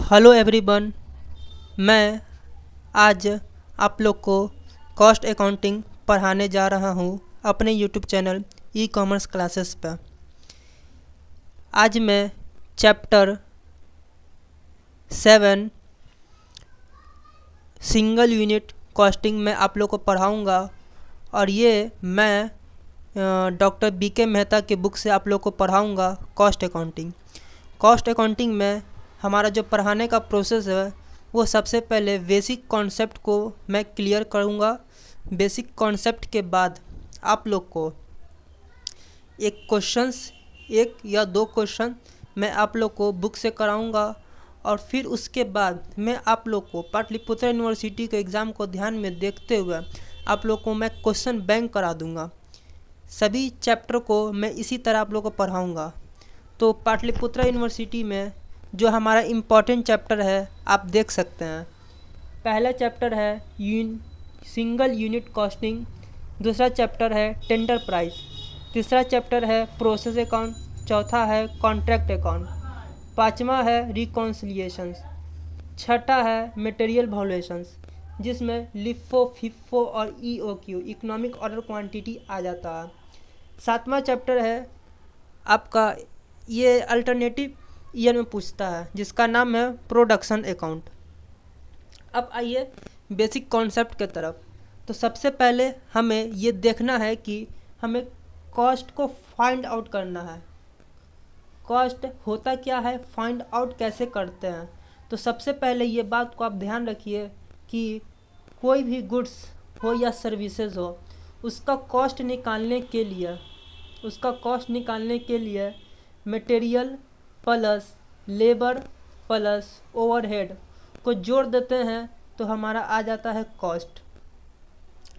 Hello everyone. मैं आज आप लोग को कॉस्ट अकाउंटिंग पढ़ाने जा रहा हूँ अपने YouTube channel e commerce classes पर। आज मैं चैप्टर 7 सिंगल यूनिट कॉस्टिंग में आप लोग को पढ़ाऊँगा और ये मैं डॉक्टर बीके मेहता के बुक से आप लोग को पढ़ाऊँगा कॉस्ट अकाउंटिंग। कॉस्ट अकाउंटिंग में हमारा जो पढ़ाने का प्रोसेस है वो सबसे पहले बेसिक कॉन्सेप्ट को मैं क्लियर करूँगा। बेसिक कॉन्सेप्ट के बाद आप लोग को एक या दो क्वेश्चन मैं आप लोग को बुक से कराऊँगा और फिर उसके बाद मैं आप लोग को पाटलिपुत्र यूनिवर्सिटी के एग्ज़ाम को ध्यान में देखते हुए आप लोग को मैं क्वेश्चन बैंक करा दूँगा। सभी चैप्टर को मैं इसी तरह आप लोग को पढ़ाऊँगा। तो पाटलिपुत्र यूनिवर्सिटी में जो हमारा इम्पॉर्टेंट चैप्टर है आप देख सकते हैं। पहला चैप्टर है सिंगल यूनिट कॉस्टिंग, दूसरा चैप्टर है टेंडर प्राइस, तीसरा चैप्टर है प्रोसेस अकाउंट, चौथा है कॉन्ट्रैक्ट अकाउंट, पांचवा है रिकॉन्सिलिएशंस, छठा है मटेरियल वैल्यूएशंस जिसमें लिफो फिफो और ईओक्यू इकोनॉमिक ऑर्डर क्वांटिटी आ जाता है। सातवां चैप्टर है आपका ये अल्टरनेटिव ईयर में पूछता है जिसका नाम है प्रोडक्शन अकाउंट। अब आइए बेसिक कॉन्सेप्ट के तरफ। तो सबसे पहले हमें ये देखना है कि हमें कॉस्ट को फाइंड आउट करना है। कॉस्ट होता क्या है, फाइंड आउट कैसे करते हैं। तो सबसे पहले ये बात को आप ध्यान रखिए कि कोई भी गुड्स हो या सर्विसेज हो उसका कॉस्ट निकालने के लिए material plus labour plus overhead को जोड़ देते हैं तो हमारा आ जाता है कॉस्ट।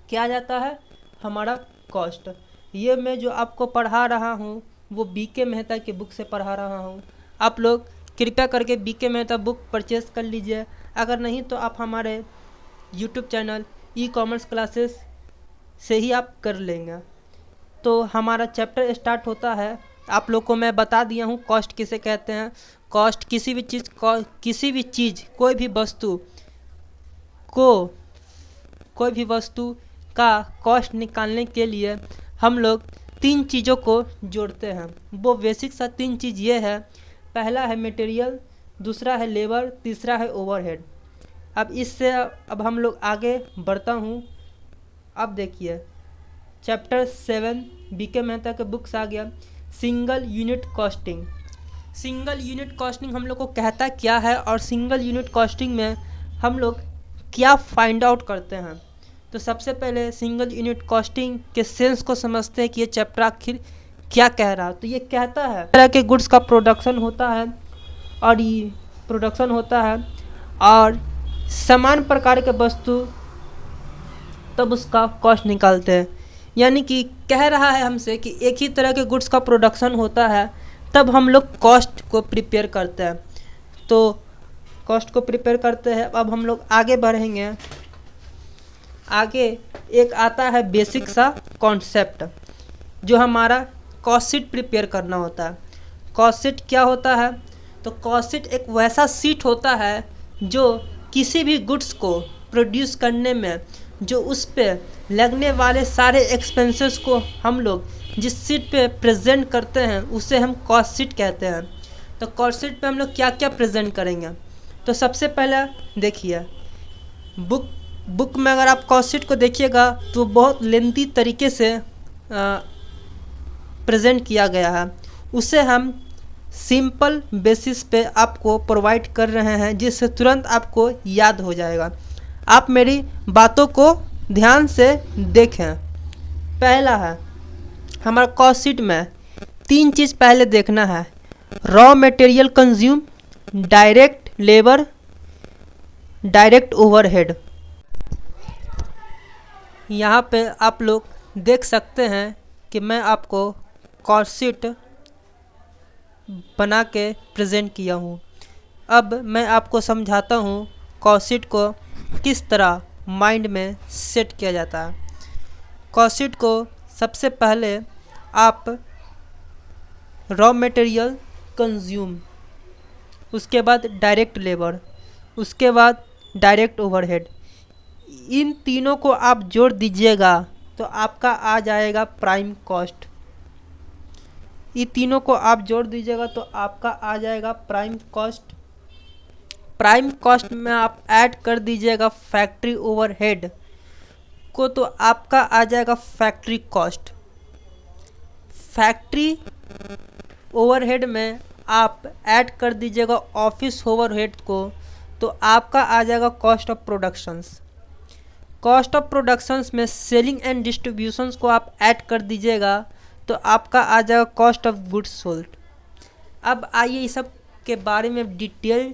क्या आ जाता है? हमारा कॉस्ट। ये मैं जो आपको पढ़ा रहा हूँ वो बीके मेहता की बुक से पढ़ा रहा हूँ। आप लोग कृपया करके बीके मेहता बुक परचेस कर लीजिए। अगर नहीं तो आप हमारे YouTube channel e commerce classes से ही आप कर लेंगे। तो हमारा चैप्टर स्टार्ट होता है। आप लोग को मैं बता दिया हूँ कॉस्ट किसे कहते हैं। कॉस्ट किसी भी चीज़ कोई भी वस्तु का कॉस्ट निकालने के लिए हम लोग तीन चीज़ों को जोड़ते हैं। वो बेसिक सा तीन चीज़ ये है। पहला है मटेरियल, दूसरा है लेबर, तीसरा है ओवरहेड। अब हम लोग आगे बढ़ता हूँ। अब देखिए चैप्टर 7 बीके मेहता के बुक से आ गया single unit costing. Single unit costing हम लोग को कहता क्या है और सिंगल यूनिट कॉस्टिंग में हम लोग क्या फाइंड आउट करते हैं। तो सबसे पहले सिंगल यूनिट कॉस्टिंग के सेंस को समझते हैं कि ये चैप्टर आखिर क्या कह रहा है। तो ये कहता है तरह के गुड्स का प्रोडक्शन होता है और समान प्रकार के वस्तु तब उसका कॉस्ट निकालते हैं। यानी कि कह रहा है हमसे कि एक ही तरह के गुड्स का प्रोडक्शन होता है तब हम लोग कॉस्ट को प्रिपेयर करते हैं। तो कॉस्ट को प्रिपेयर करते हैं। अब हम लोग आगे बढ़ेंगे। आगे एक आता है बेसिक सा कॉन्सेप्ट जो हमारा कॉस्ट शीट प्रिपेयर करना होता है। कॉस्ट शीट क्या होता है? तो कॉस्ट शीट एक वैसा शीट होता है जो किसी भी गुड्स को प्रोड्यूस करने में जो उस पे लगने वाले सारे एक्सपेंसेस को हम लोग जिस शीट पे प्रेजेंट करते हैं उसे हम कॉस्ट शीट कहते हैं। तो कॉस्ट शीट पे हम लोग क्या क्या प्रेजेंट करेंगे। तो सबसे पहले देखिए बुक में अगर आप कॉस्ट शीट को देखिएगा तो बहुत लेंथी तरीके से प्रेजेंट किया गया है। उसे हम सिंपल बेसिस पे आपको प्रोवाइड कर रहे हैं जिससे तुरंत आपको याद हो जाएगा। आप मेरी बातों को ध्यान से देखें। पहला है हमारा कॉस्ट शीट में तीन चीज़ पहले देखना है। Raw material consume, direct labour, direct overhead. यहाँ पे आप लोग देख सकते हैं कि मैं आपको कॉस्ट शीट बना के प्रेजेंट किया हूँ। अब मैं आपको समझाता हूँ कॉस्ट शीट को किस तरह माइंड में सेट किया जाता है। कॉस्ट शीट को सबसे पहले आप रॉ मटेरियल कंज्यूम उसके बाद डायरेक्ट लेबर, उसके बाद डायरेक्ट ओवरहेड। इन तीनों को आप जोड़ दीजिएगा तो आपका आ जाएगा प्राइम कॉस्ट। ये तीनों को आप जोड़ दीजिएगा तो आपका आ जाएगा प्राइम कॉस्ट। प्राइम कॉस्ट में आप ऐड कर दीजिएगा फैक्ट्री ओवरहेड को तो आपका आ जाएगा फैक्ट्री कॉस्ट। फैक्ट्री ओवरहेड में आप ऐड कर दीजिएगा ऑफिस ओवरहेड को तो आपका आ जाएगा cost of productions. Cost of productions में सेलिंग एंड डिस्ट्रीब्यूशंस को आप ऐड कर दीजिएगा तो आपका आ जाएगा कॉस्ट ऑफ गुड्स सोल्ड। अब आइए इस सब के बारे में डिटेल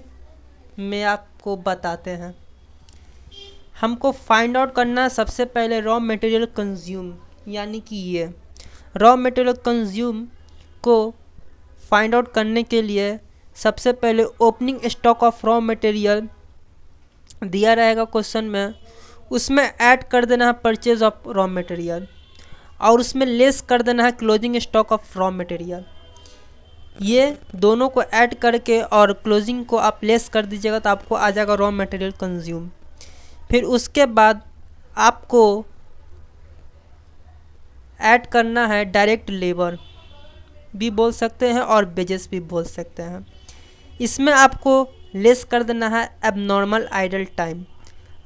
में आपको बताते हैं। हमको फाइंड आउट करना है सबसे पहले रॉ मटेरियल कंज्यूम, यानी कि ये रॉ मटेरियल कंज्यूम को फाइंड आउट करने के लिए सबसे पहले opening stock of raw material दिया रहेगा क्वेश्चन में, उसमें ऐड कर देना है परचेज ऑफ रॉ मटेरियल और उसमें लेस कर देना है closing stock of raw material. ये दोनों को ऐड करके और क्लोजिंग को आप लेस कर दीजिएगा तो आपको आ जाएगा रॉ मटेरियल कंज्यूम। फिर उसके बाद आपको ऐड करना है डायरेक्ट लेबर भी बोल सकते हैं और वेजेस भी बोल सकते हैं। इसमें आपको लेस कर देना है abnormal idle time.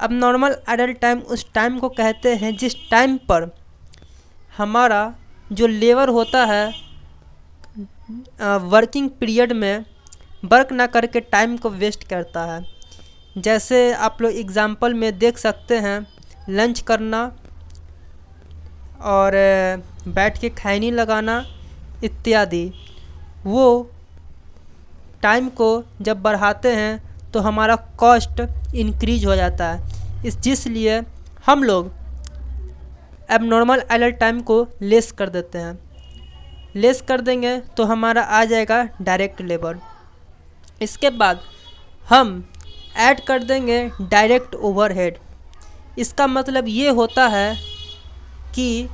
Abnormal idle time उस टाइम को कहते हैं जिस टाइम पर हमारा जो लेबर होता है वर्किंग पीरियड में वर्क ना करके टाइम को वेस्ट करता है। जैसे आप लोग एग्जांपल में देख सकते हैं लंच करना और बैठ के खैनी लगाना इत्यादि। वो टाइम को जब बढ़ाते हैं तो हमारा कॉस्ट इंक्रीज हो जाता है, जिसलिए हम लोग एबनॉर्मल आइडल टाइम को लेस कर देते हैं। लेस कर देंगे तो हमारा आ जाएगा डायरेक्ट लेबर। इसके बाद हम ऐड कर देंगे डायरेक्ट ओवरहेड। इसका मतलब ये होता है कि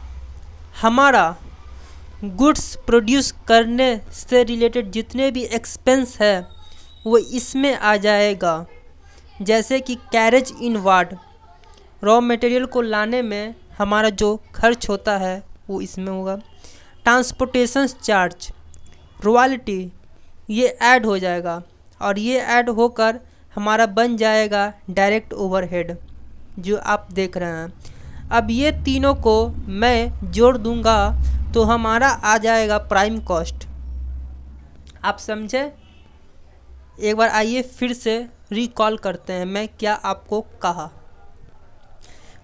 हमारा गुड्स प्रोड्यूस करने से रिलेटेड जितने भी एक्सपेंस है वो इसमें आ जाएगा। जैसे कि कैरेज इनवार्ड, रॉ मटेरियल को लाने में हमारा जो खर्च होता है वो इसमें होगा। ट्रांसपोर्टेशन चार्ज, रॉयल्टी, ये ऐड हो जाएगा और ये ऐड होकर हमारा बन जाएगा डायरेक्ट ओवरहेड जो आप देख रहे हैं। अब ये तीनों को मैं जोड़ दूंगा तो हमारा आ जाएगा प्राइम कॉस्ट। आप समझे? एक बार आइए फिर से रिकॉल करते हैं मैं क्या आपको कहा।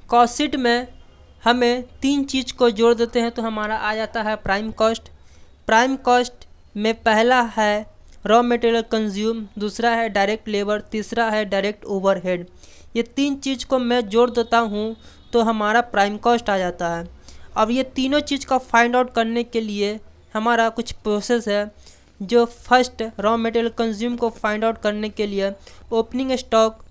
कॉस्ट शीट में हमें तीन चीज़ को जोड़ देते हैं तो हमारा आ जाता है प्राइम कॉस्ट। प्राइम कॉस्ट में पहला है रॉ मटेरियल कंज्यूम, दूसरा है डायरेक्ट लेबर, तीसरा है डायरेक्ट ओवरहेड। ये तीन चीज़ को मैं जोड़ देता हूँ तो हमारा प्राइम कॉस्ट आ जाता है। अब ये तीनों चीज़ का फाइंड आउट करने के लिए हमारा कुछ प्रोसेस है। जो फर्स्ट रॉ मटेरियल कंज्यूम को फाइंड आउट करने के लिए ओपनिंग स्टॉक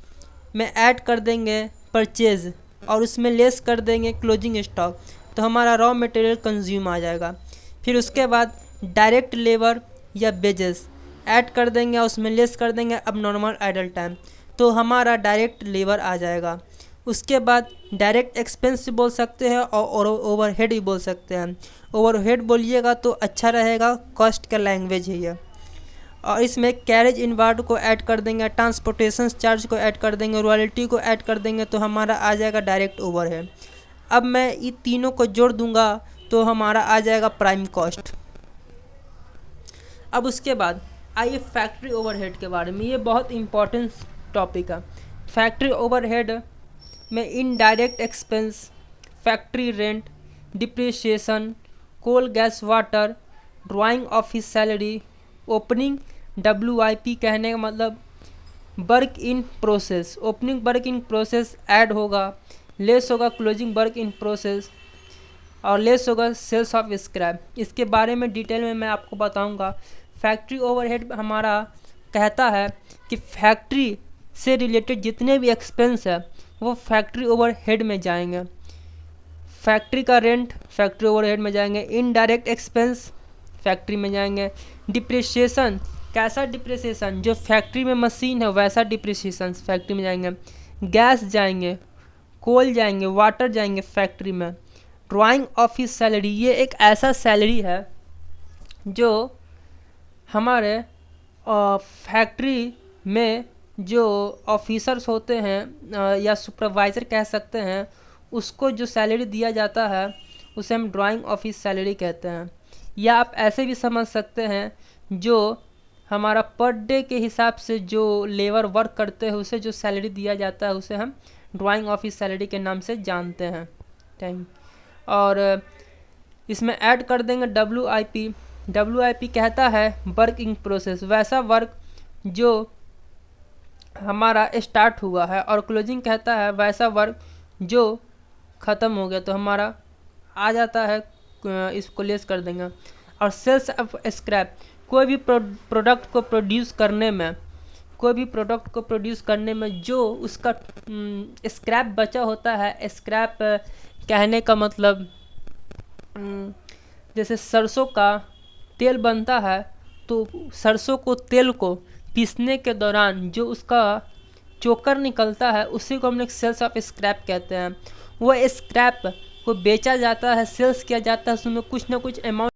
में ऐड कर देंगे परचेज और उसमें लेस कर देंगे क्लोजिंग स्टॉक तो हमारा रॉ मटेरियल कंज्यूम आ जाएगा। फिर उसके बाद डायरेक्ट लेबर या वेजेस ऐड कर देंगे और उसमें लेस कर देंगे एबनॉर्मल आइडल टाइम तो हमारा डायरेक्ट लेबर आ जाएगा। उसके बाद डायरेक्ट एक्सपेंस बोल सकते हैं और ओवरहेड भी बोल सकते हैं। ओवरहेड बोलिएगा तो अच्छा रहेगा, कॉस्ट का लैंग्वेज है ये। और इसमें कैरेज इनवार्ड को ऐड कर देंगे, ट्रांसपोर्टेशन चार्ज को ऐड कर देंगे, रॉयल्टी को ऐड कर देंगे तो हमारा आ जाएगा डायरेक्ट ओवरहेड। अब मैं ये तीनों को जोड़ दूंगा तो हमारा आ जाएगा प्राइम कॉस्ट। अब उसके बाद आइए फैक्ट्री ओवरहेड के बारे में, ये बहुत इंपॉर्टेंट टॉपिक है। फैक्ट्री ओवरहेड में indirect expense, factory rent, depreciation, coal gas water, drawing office salary, opening WIP कहने का मतलब work in process, opening work in process add होगा, लेस होगा क्लोजिंग वर्क इन प्रोसेस और लेस होगा sales of scrap. इसके बारे में डिटेल में मैं आपको बताऊंगा। फैक्ट्री ओवरहेड हमारा कहता है कि फैक्ट्री से रिलेटेड जितने भी एक्सपेंस है वो फैक्ट्री ओवरहेड में जाएंगे। फैक्ट्री का रेंट फैक्ट्री ओवरहेड में जाएंगे, इनडायरेक्ट एक्सपेंस फैक्ट्री में जाएंगे, डिप्रिसिएशन कैसा डिप्रिसिएशन, जो फैक्ट्री में मशीन है वैसा डिप्रिसिएशन फैक्ट्री में जाएंगे। गैस जाएंगे, कोल जाएंगे, वाटर जाएंगे फैक्ट्री में। ड्राइंग ऑफिस सैलरी, ये एक ऐसा सैलरी है जो हमारे फैक्ट्री में जो ऑफिसर्स होते हैं या सुपरवाइज़र कह सकते हैं, उसको जो सैलरी दिया जाता है उसे हम ड्राइंग ऑफिस सैलरी कहते हैं। या आप ऐसे भी समझ सकते हैं, जो हमारा पर डे के हिसाब से जो लेबर वर्क करते हैं उसे जो सैलरी दिया जाता है उसे हम ड्राइंग ऑफिस सैलरी के नाम से जानते हैं। थैंक। और इसमें ऐड कर देंगे WIP। WIP कहता है वर्क इन प्रोसेस, वैसा वर्क जो हमारा स्टार्ट हुआ है। और क्लोजिंग कहता है वैसा वर्क जो ख़त्म हो गया, तो हमारा आ जाता है, इसको लेस कर देंगे। और सेल्स ऑफ स्क्रैप, कोई भी प्रोडक्ट को प्रोड्यूस करने में जो उसका स्क्रैप बचा होता है। स्क्रैप कहने का मतलब जैसे सरसों का तेल बनता है, तो सरसों को तेल को पीसने के दौरान जो उसका चोकर निकलता है उसी को हम लोग सेल्स ऑफ स्क्रैप कहते हैं। वो स्क्रैप को बेचा जाता है, सेल्स किया जाता है, उसमें कुछ ना कुछ अमाउंट